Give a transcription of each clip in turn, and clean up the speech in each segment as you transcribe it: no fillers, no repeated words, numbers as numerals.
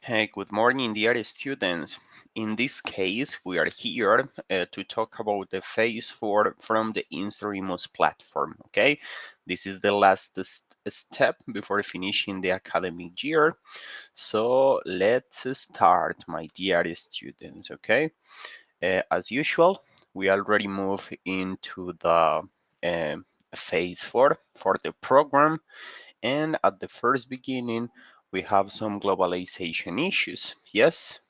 Hey, good morning, dear students. In this case, we are here to talk about the phase 4 from the Instruimos platform. Okay, this is the last step before finishing the academic year. So let's start, my dear students. Okay, as usual, we already move into the phase 4 for the program, and at the first beginning, we have some globalization issues. Yes,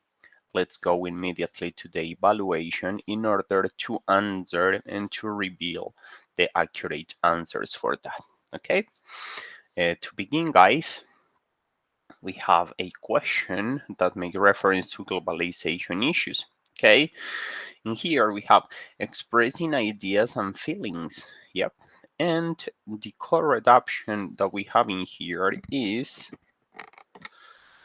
let's go immediately to the evaluation in order to answer and to reveal the accurate answers for that. Okay, to begin, guys, we have a question that makes reference to globalization issues. Okay, in here we have expressing ideas and feelings. Yep, and the correct option that we have in here is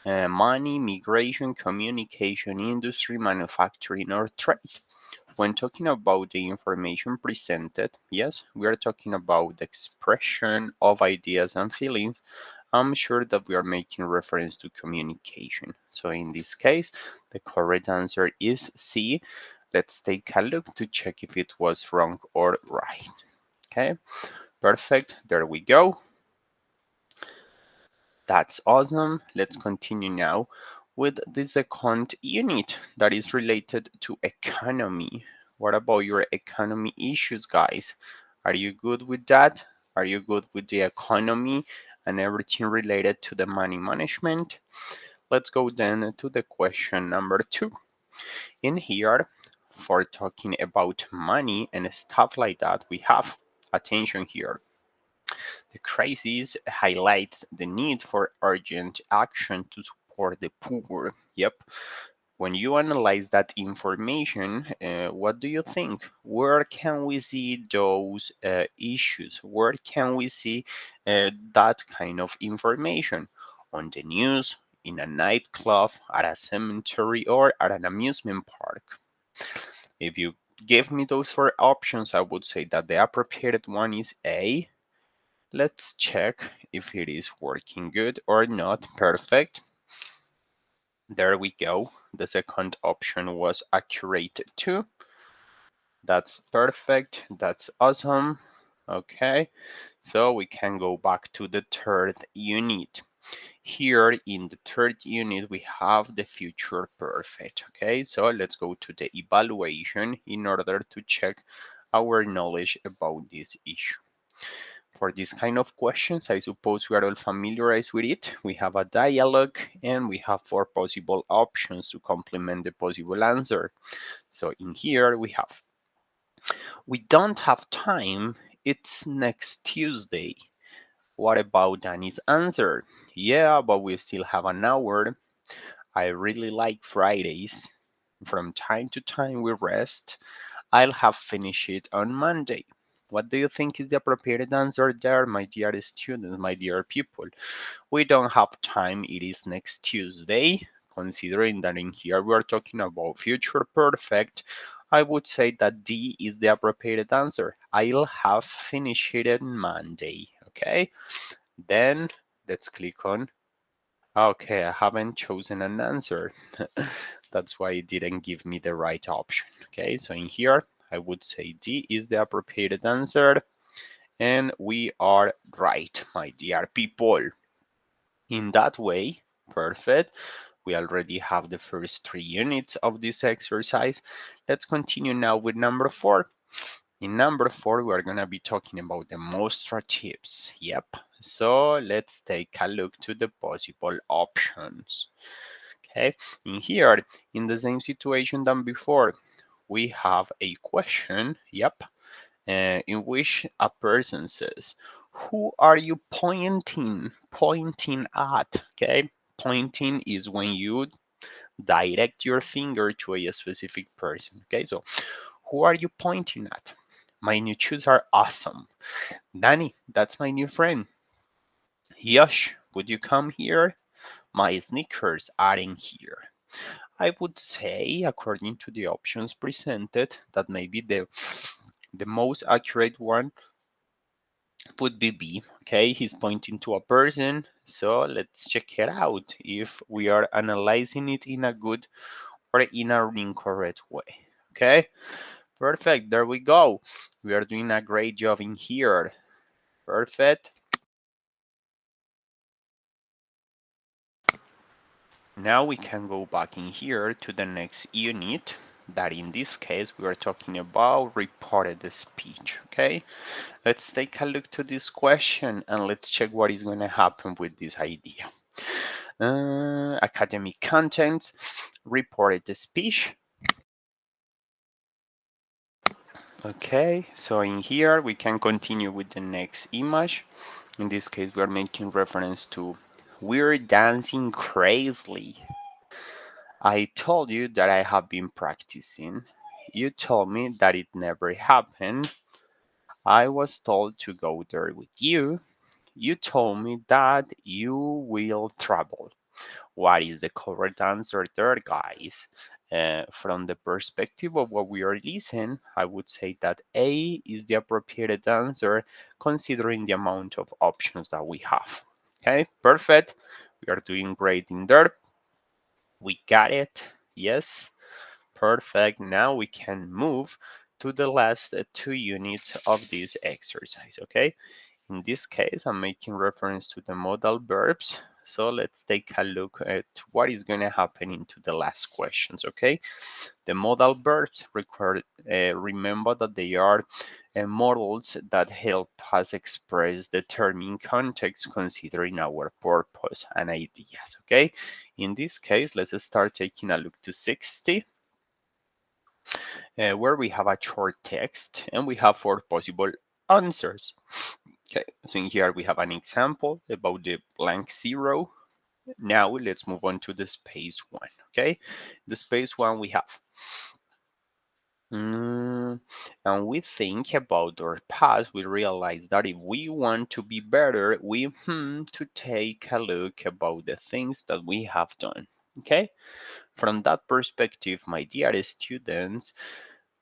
money, migration, communication, industry, manufacturing, or trade. When talking about the information presented, yes, we are talking about the expression of ideas and feelings. I'm sure that we are making reference to communication. So in this case, the correct answer is C. Let's take a look to check if it was wrong or right. Okay, perfect. There we go. That's awesome. Let's continue now with the second unit that is related to economy. What about your economy issues, guys? Are you good with that? Are you good with the economy and everything related to the money management? Let's go then to the question number 2. In here, for talking about money and stuff like that, we have attention here. The crisis highlights the need for urgent action to support the poor. Yep. When you analyze that information, what do you think? Where can we see those issues? Where can we see that kind of information? On the news, in a nightclub, at a cemetery, or at an amusement park? If you give me those four options, I would say that the appropriate one is A. Let's check if it is working good or not. Perfect. There we go. The second option was accurate too. That's perfect. That's awesome. Okay, so we can go back to the third unit. Here in the third unit, we have the future perfect. Okay, so let's go to the evaluation in order to check our knowledge about this issue. For this kind of questions, I suppose we are all familiarized with it. We have a dialogue and we have four possible options to complement the possible answer. So in here we have, we don't have time, it's next Tuesday. What about Danny's answer? Yeah, but we still have an hour. I really like Fridays. From time to time we rest. I'll have finished it on Monday. What do you think is the appropriate answer there, my dear students, my dear people? We don't have time. It is next Tuesday. Considering that in here we are talking about future perfect, I would say that D is the appropriate answer. I'll have finished it on Monday. Okay, then let's click on. Okay, I haven't chosen an answer. That's why it didn't give me the right option. Okay, so in here, I would say D is the appropriate answer. And we are right, my dear people. In that way, perfect. We already have the first 3 units of this exercise. Let's continue now with number 4. In number 4, we are going to be talking about demonstratives. Yep. So let's take a look to the possible options. Okay. In here, in the same situation than before, we have a question. Yep. In which a person says, "Who are you pointing at?" Okay. Pointing is when you direct your finger to a specific person. Okay. So who are you pointing at? My new shoes are awesome. Danny, that's my new friend. Yosh, would you come here? My sneakers are in here. I would say, according to the options presented, that maybe the most accurate one would be B. Okay, he's pointing to a person. So let's check it out if we are analyzing it in a good or in an incorrect way. Okay, perfect. There we go. We are doing a great job in here. Perfect. Now we can go back in here to the next unit, that in this case we are talking about reported speech. Okay, let's take a look to this question and let's check what is going to happen with this idea. Academic content, reported speech. Okay, so in here we can continue with the next image. In this case, we are making reference to we're dancing crazily. I told you that I have been practicing. You told me that it never happened. I was told to go there with you. You told me that you will travel. What is the correct answer there, guys? From the perspective of what we are listening, I would say that A is the appropriate answer considering the amount of options that we have. Okay, perfect. We are doing great in there. We got it. Yes, perfect. Now we can move to the last two units of this exercise. Okay, in this case, I'm making reference to the modal verbs. So let's take a look at what is going to happen into the last questions, okay? The modal verbs require, remember that they are models that help us express the term in context considering our purpose and ideas, okay? In this case, let's start taking a look to 60, where we have a short text and we have four possible answers. Okay, so in here we have an example about the blank zero. Now let's move on to the space one. Okay, the space one we have. And we think about our past, we realize that if we want to be better, we to take a look about the things that we have done. Okay, from that perspective, my dear students,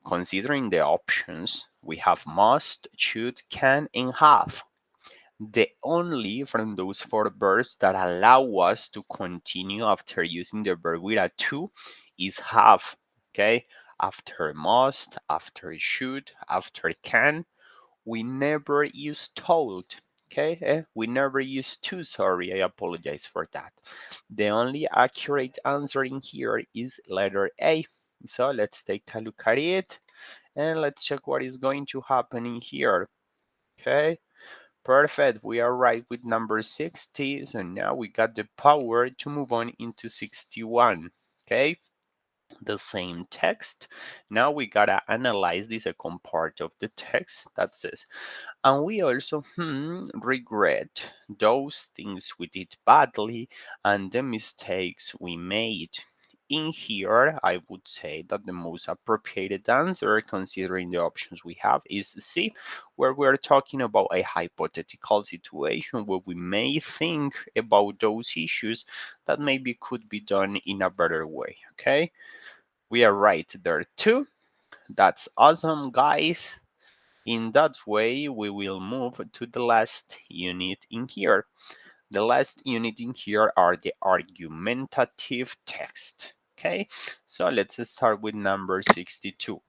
considering the options, we have must, should, can, and have. The only from those four verbs that allow us to continue after using the verb with a to is have. Okay, after must, after should, after can, we never use told. Okay, we never use to. Sorry, I apologize for that. The only accurate answer in here is letter A. So let's take a look at it and let's check what is going to happen in here. Okay, perfect. We are right with number 60. So now we got the power to move on into 61. Okay, the same text. Now we gotta analyze the second part of the text that says, and we also regret those things we did badly and the mistakes we made. In here, I would say that the most appropriate answer, considering the options we have, is C, where we're talking about a hypothetical situation where we may think about those issues that maybe could be done in a better way. Okay, we are right there too. That's awesome, guys. In that way, we will move to the last unit in here. The last unit in here are the argumentative text. Okay, so let's start with number 62.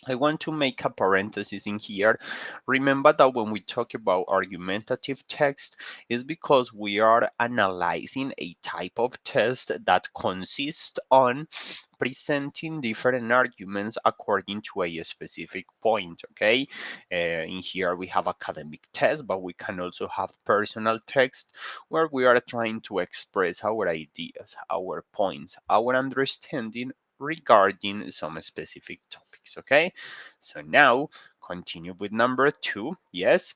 I want to make a parenthesis in here. Remember that when we talk about argumentative text, is because we are analyzing a type of test that consists on presenting different arguments according to a specific point. Okay, in here we have academic tests, but we can also have personal text where we are trying to express our ideas, our points, our understanding regarding some specific topics. Okay, so now continue with number two. Yes,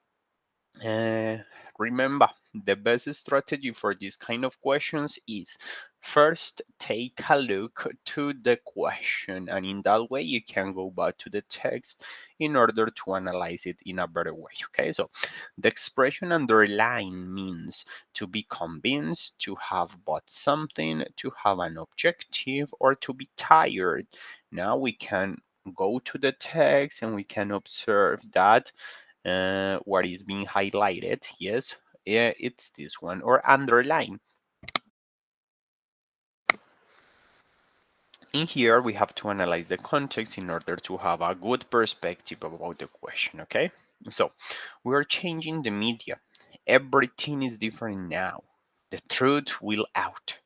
uh, remember, the best strategy for this kind of questions is first take a look to the question, and in that way you can go back to the text in order to analyze it in a better way. Okay, so the expression underline means to be convinced, to have bought something, to have an objective, or to be tired. Now we can go to the text and we can observe that what is being highlighted. Yes, it's this one, or underline. In here, we have to analyze the context in order to have a good perspective about the question, okay? So, we're changing the media. Everything is different now. The truth will out.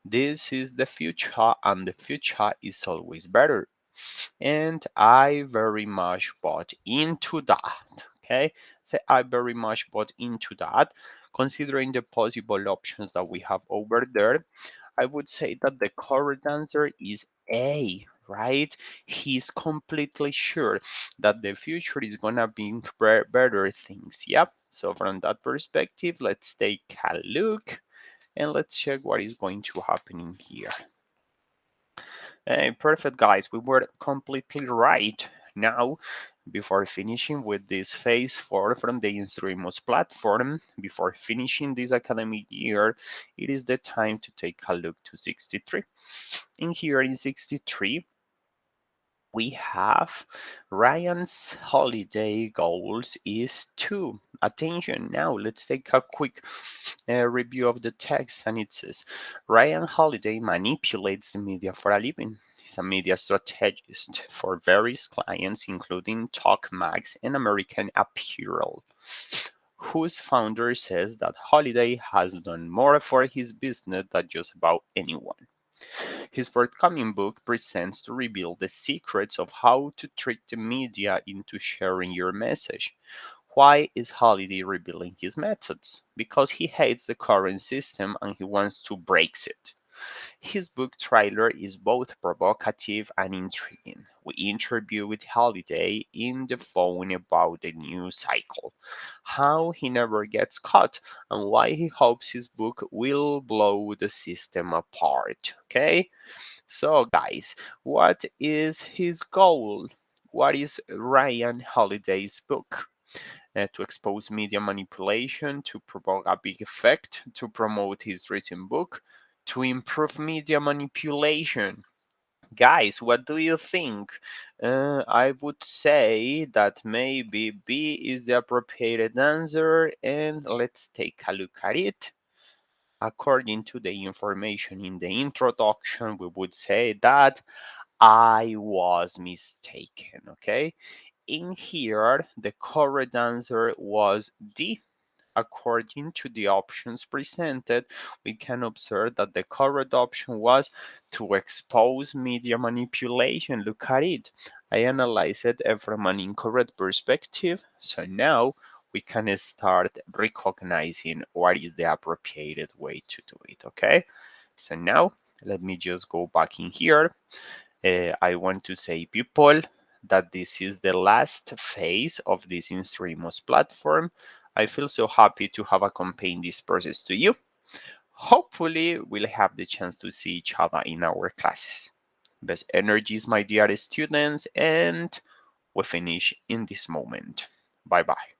This is the future, and the future is always better. And I very much bought into that. Okay, so I very much bought into that. Considering the possible options that we have over there, I would say that the correct answer is A, right? He's completely sure that the future is gonna be better things. Yep. So from that perspective, let's take a look and let's check what is going to happen in here. Hey, perfect, guys. We were completely right. Now, before finishing with this phase 4 from the Instruimos platform, before finishing this academic year, it is the time to take a look to 63. In here in 63, we have Ryan's holiday goals is 2. Attention, now let's take a quick review of the text, and it says Ryan Holiday manipulates the media for a living. He's a media strategist for various clients, including Talk Max and American Apparel, whose founder says that Holiday has done more for his business than just about anyone. His forthcoming book presents to reveal the secrets of how to trick the media into sharing your message. Why is Holiday revealing his methods? Because he hates the current system and he wants to break it. His book trailer is both provocative and intriguing. We interview with Holiday in the phone about the news cycle, how he never gets caught, and why he hopes his book will blow the system apart. Okay? So, guys, what is his goal? What is Ryan Holiday's book? To expose media manipulation, to provoke a big effect, to promote his recent book, to improve media manipulation. Guys, what do you think? I would say that maybe B is the appropriate answer, and let's take a look at it. According to the information in the introduction, we would say that I was mistaken, okay? In here, the correct answer was D. According to the options presented, we can observe that the correct option was to expose media manipulation. Look at it. I analyzed it from an incorrect perspective, so now we can start recognizing what is the appropriate way to do it, okay? So now, let me just go back in here. I want to say, people, that this is the last phase of this Instruimos platform. I feel so happy to have accompanied this process to you. Hopefully, we'll have the chance to see each other in our classes. Best energies, my dear students, and we finish in this moment. Bye bye.